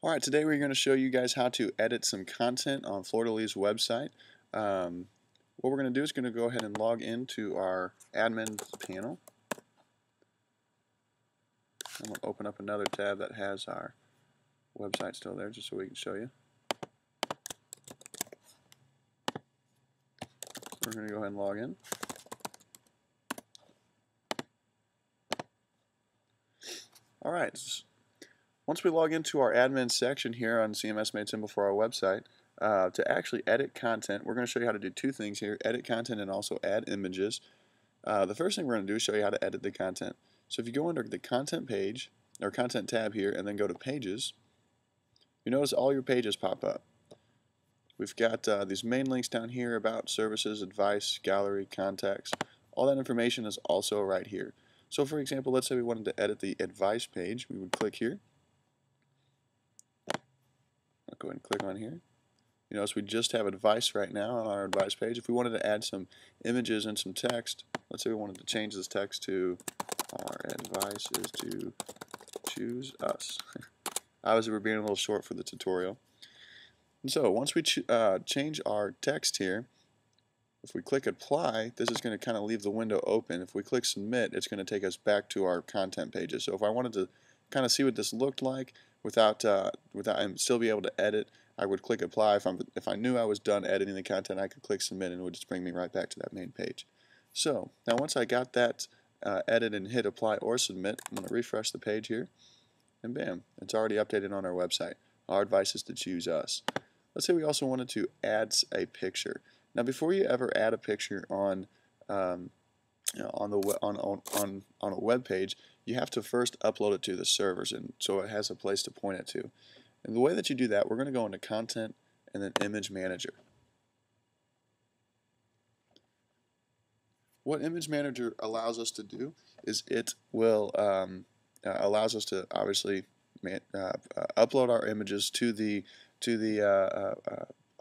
Alright, today we're going to show you guys how to edit some content on Fleur de Lis's website. What we're going to do is going to go ahead and log into our admin panel. I'm going to open up another tab that has our website still there just so we can show you. We're going to go ahead and log in. Alright, once we log into our admin section here on CMS Made Simple for our website, to actually edit content, we're going to show you how to do two things here: edit content and also add images. The first thing we're going to do is show you how to edit the content. So if you go under the content page, or content tab here, and then go to pages, you notice all your pages pop up. We've got these main links down here: about, services, advice, gallery, contacts. All that information is also right here. So for example, let's say we wanted to edit the advice page. We would click here. I'll go ahead and click on here. You notice we just have advice right now on our advice page. If we wanted to add some images and some text, let's say we wanted to change this text to "Our advice is to choose us." Obviously we're being a little short for the tutorial. And so once we change our text here, if we click apply, this is going to kind of leave the window open. If we click submit, it's going to take us back to our content pages. So if I wanted to kind of see what this looked like without and still be able to edit, I would click apply. If I knew I was done editing the content, I could click submit and it would just bring me right back to that main page. So now once I got that edit and hit apply or submit, I'm going to refresh the page here, and bam, it's already updated on our website. Our advice is to choose us. Let's say we also wanted to add a picture. Now, before you ever add a picture on a web page, you have to first upload it to the servers, and so it has a place to point it to. And the way that you do that, we're going to go into Content and then Image Manager. What Image Manager allows us to do is it will allows us to obviously upload our images to the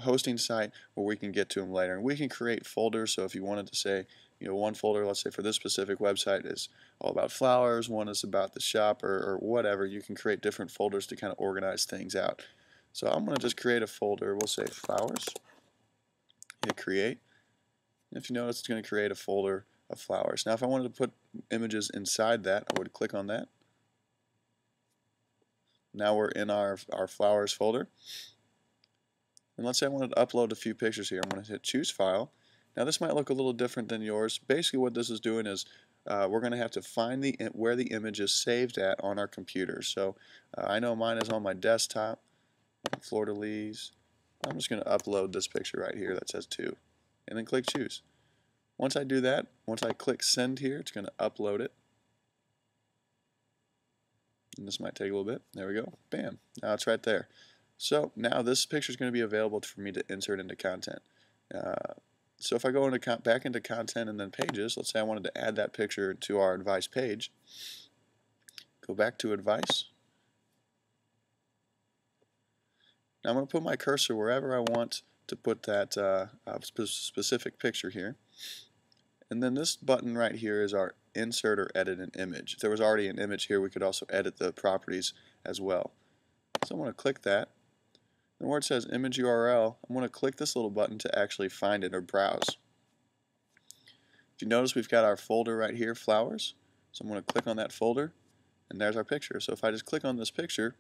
hosting site where we can get to them later, and we can create folders. So if you wanted to say, one folder, let's say for this specific website, is all about flowers, one is about the shop, or whatever, you can create different folders to kind of organize things out. So I'm going to just create a folder. We'll say flowers, hit create. If you notice, it's going to create a folder of flowers. Now if I wanted to put images inside that, I would click on that. Now we're in our flowers folder. And let's say I wanted to upload a few pictures here. I'm going to hit choose file. Now this might look a little different than yours. Basically what this is doing is we're going to have to find where the image is saved at on our computer. So I know mine is on my desktop, Fleur de Lis. I'm just going to upload this picture right here that says 2, and then click choose. Once I do that, once I click send here, it's going to upload it. And this might take a little bit. There we go. Bam. Now it's right there. So now this picture is going to be available for me to insert into content. So if I go back into content and then pages, let's say I wanted to add that picture to our advice page. Go back to advice. Now I'm going to put my cursor wherever I want to put that specific picture here. And then this button right here is our insert or edit an image. If there was already an image here, we could also edit the properties as well. So I'm going to click that. And where it says image URL, I'm going to click this little button to actually find it or browse. If you notice, we've got our folder right here, flowers. So I'm going to click on that folder, and there's our picture. So if I just click on this picture,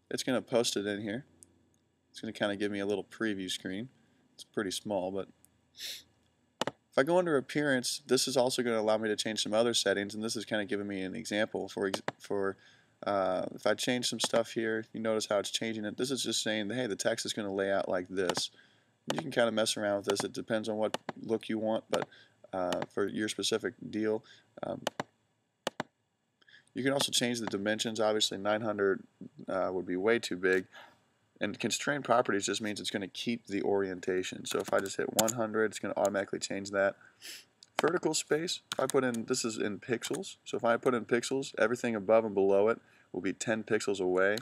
it's going to post it in here. It's going to kind of give me a little preview screen. It's pretty small, but if I go under appearance, this is also going to allow me to change some other settings, and this is kind of giving me an example for if I change some stuff here. You notice how it's changing it. This is just saying that, hey, the text is going to lay out like this. You can kind of mess around with this. It depends on what look you want, but for your specific deal. You can also change the dimensions. Obviously 900 would be way too big. And constrained properties just means it's going to keep the orientation. So if I just hit 100, it's going to automatically change that. Vertical space, if I put in, this is in pixels, so if I put in pixels, everything above and below it will be 10 pixels away,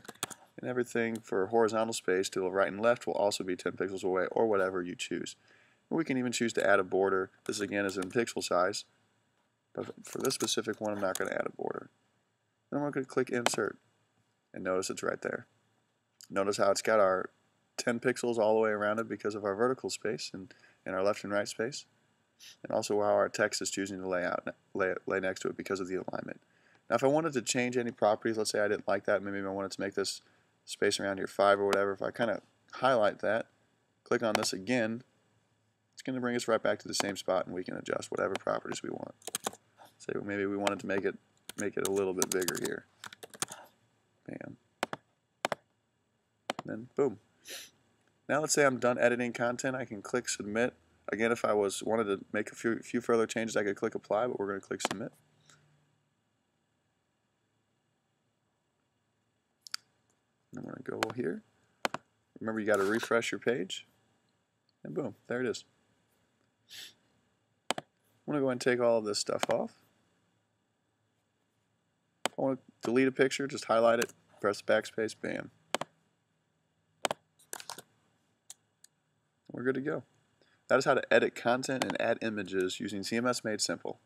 and everything for horizontal space to the right and left will also be 10 pixels away, or whatever you choose. We can even choose to add a border. This again is in pixel size, but for this specific one, I'm not going to add a border. Then I'm going to click insert, and notice it's right there. Notice how it's got our 10 pixels all the way around it because of our vertical space and our left and right space, and also how our text is choosing to lay next to it because of the alignment. Now if I wanted to change any properties, let's say I didn't like that, maybe I wanted to make this space around here 5 or whatever, if I kind of highlight that, click on this again, it's going to bring us right back to the same spot, and we can adjust whatever properties we want. Say maybe we wanted to make it a little bit bigger here. Bam. And then boom. Now let's say I'm done editing content, I can click submit. Again, if I wanted to make a few further changes, I could click apply, but we're going to click submit. I'm going to go here. Remember, you got to refresh your page, and boom, there it is. I'm going to go ahead and take all of this stuff off. If I want to delete a picture, just highlight it, press backspace, bam. We're good to go. That is how to edit content and add images using CMS Made Simple.